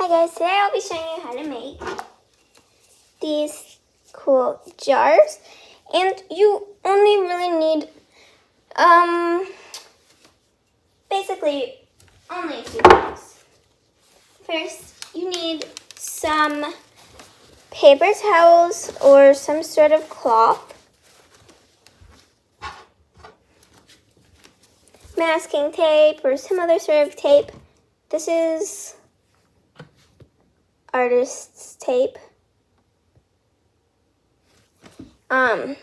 Hi guys, today I'll be showing you how to make these cool jars, and you only really need basically only a few things. First, you need some paper towels or some sort of cloth, masking tape or some other sort of tape. This is artist's tape. And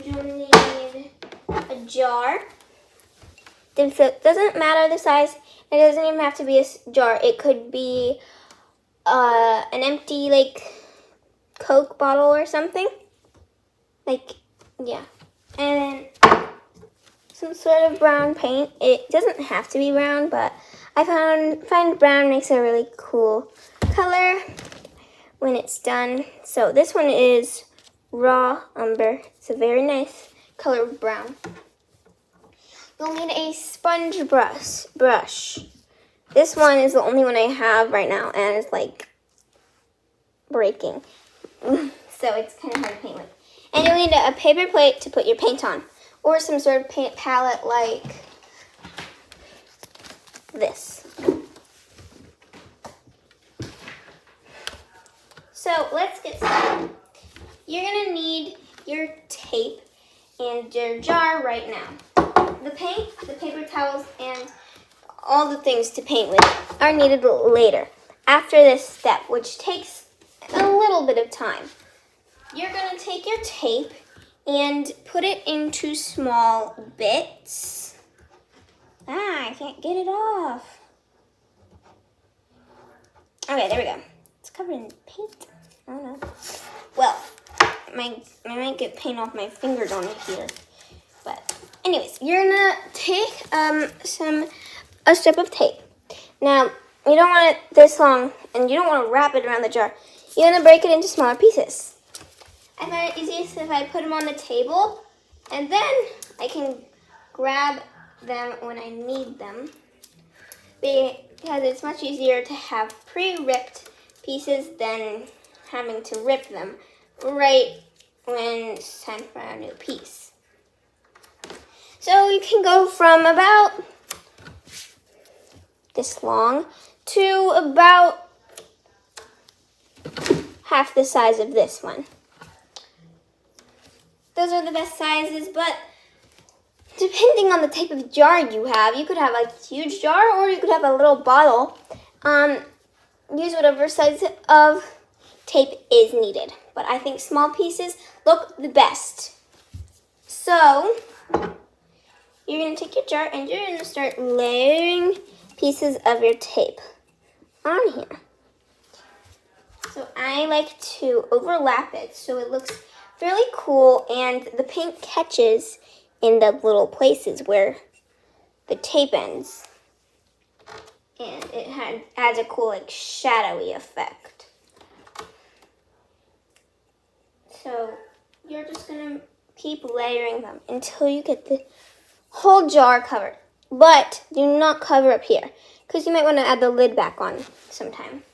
you'll need a jar. It doesn't matter the size. It doesn't even have to be a jar. It could be an empty, like, Coke bottle or something. Yeah. And then some sort of brown paint. It doesn't have to be brown, but I find brown makes a really cool color when it's done. So this one is raw umber. It's a very nice color of brown. You'll need a sponge brush. This one is the only one I have right now, and it's like breaking. So it's kind of hard to paint with. And you'll need a paper plate to put your paint on, or some sort of paint palette like this. So let's get started. You're gonna need your tape and your jar right now. The paint, the paper towels, and all the things to paint with are needed later, after this step, which takes a little bit of time. You're gonna take your tape and put it into small bits. I can't get it off. Okay, there we go. It's covered in paint. I don't know. Well, I might get paint off my fingers on it here. But anyways, you're gonna take a strip of tape. Now, you don't want it this long, and you don't want to wrap it around the jar. You're gonna break it into smaller pieces. I find it easiest if I put them on the table, and then I can grab them when I need them, because it's much easier to have pre-ripped pieces than having to rip them right when it's time for a new piece. So you can go from about this long to about half the size of this one. Those are the best sizes, but depending on the type of jar you have, you could have a huge jar or you could have a little bottle. Use whatever size of tape is needed, but I think small pieces look the best. So you're going to take your jar and you're going to start layering pieces of your tape on here. So I like to overlap it so it looks really cool, and the paint catches in the little places where the tape ends. And it adds a cool, like, shadowy effect. So you're just going to keep layering them until you get the whole jar covered. But do not cover up here, because you might want to add the lid back on sometime.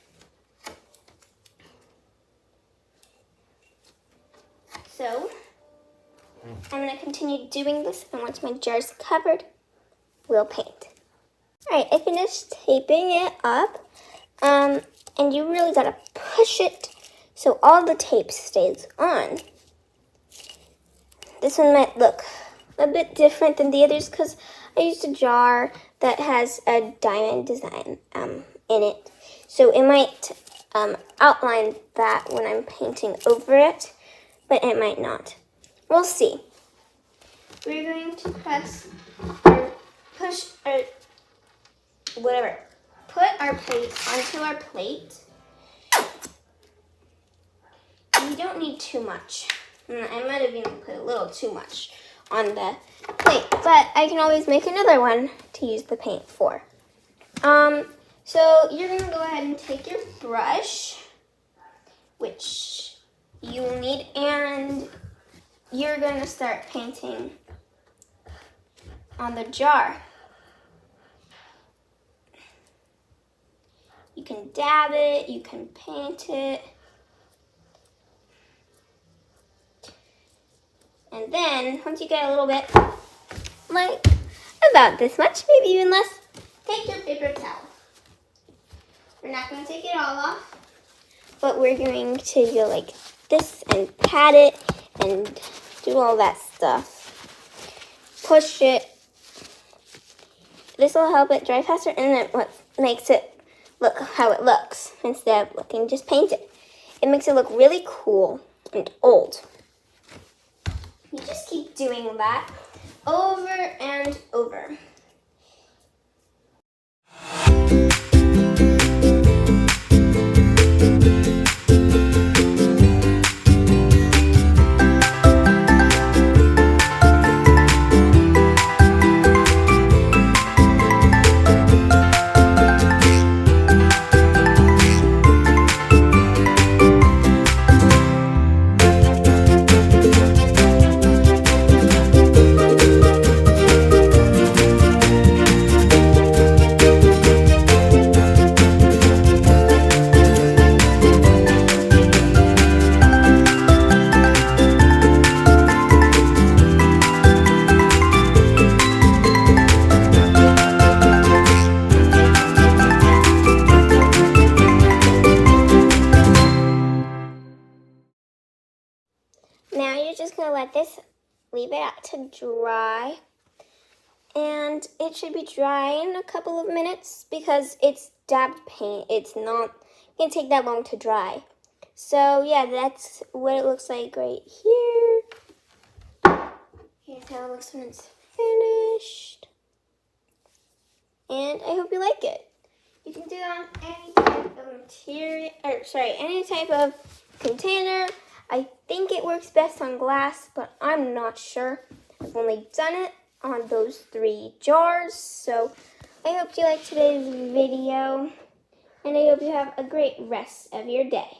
So I'm going to continue doing this, and once my jar is covered, we'll paint. Alright, I finished taping it up, and you really got to push it so all the tape stays on. This one might look a bit different than the others because I used a jar that has a diamond design in it. So it might outline that when I'm painting over it, but it might not. We'll see. We're going to press or push or whatever. Put our plate onto our plate. You don't need too much. I might have even put a little too much on the plate, but I can always make another one to use the paint for. So you're going to go ahead and take your brush, which you will need, and you're going to start painting on the jar. You can dab it, you can paint it. And then, once you get a little bit, like about this much, maybe even less, take your paper towel. We're not going to take it all off, but we're going to go like this and pat it and do all that stuff. Push it. This will help it dry faster, and then what makes it look how it looks instead of looking just painted. It makes it look really cool and old. You just keep doing that over and over. Now you're just going to let this, leave it out to dry. And it should be dry in a couple of minutes because it's dabbed paint. It's not going to take that long to dry. So yeah, that's what it looks like right here. Here's how it looks when it's finished. And I hope you like it. You can do it on any type of material, any type of container. I think it works best on glass, but I'm not sure. I've only done it on those 3 jars. So I hope you liked today's video, and I hope you have a great rest of your day.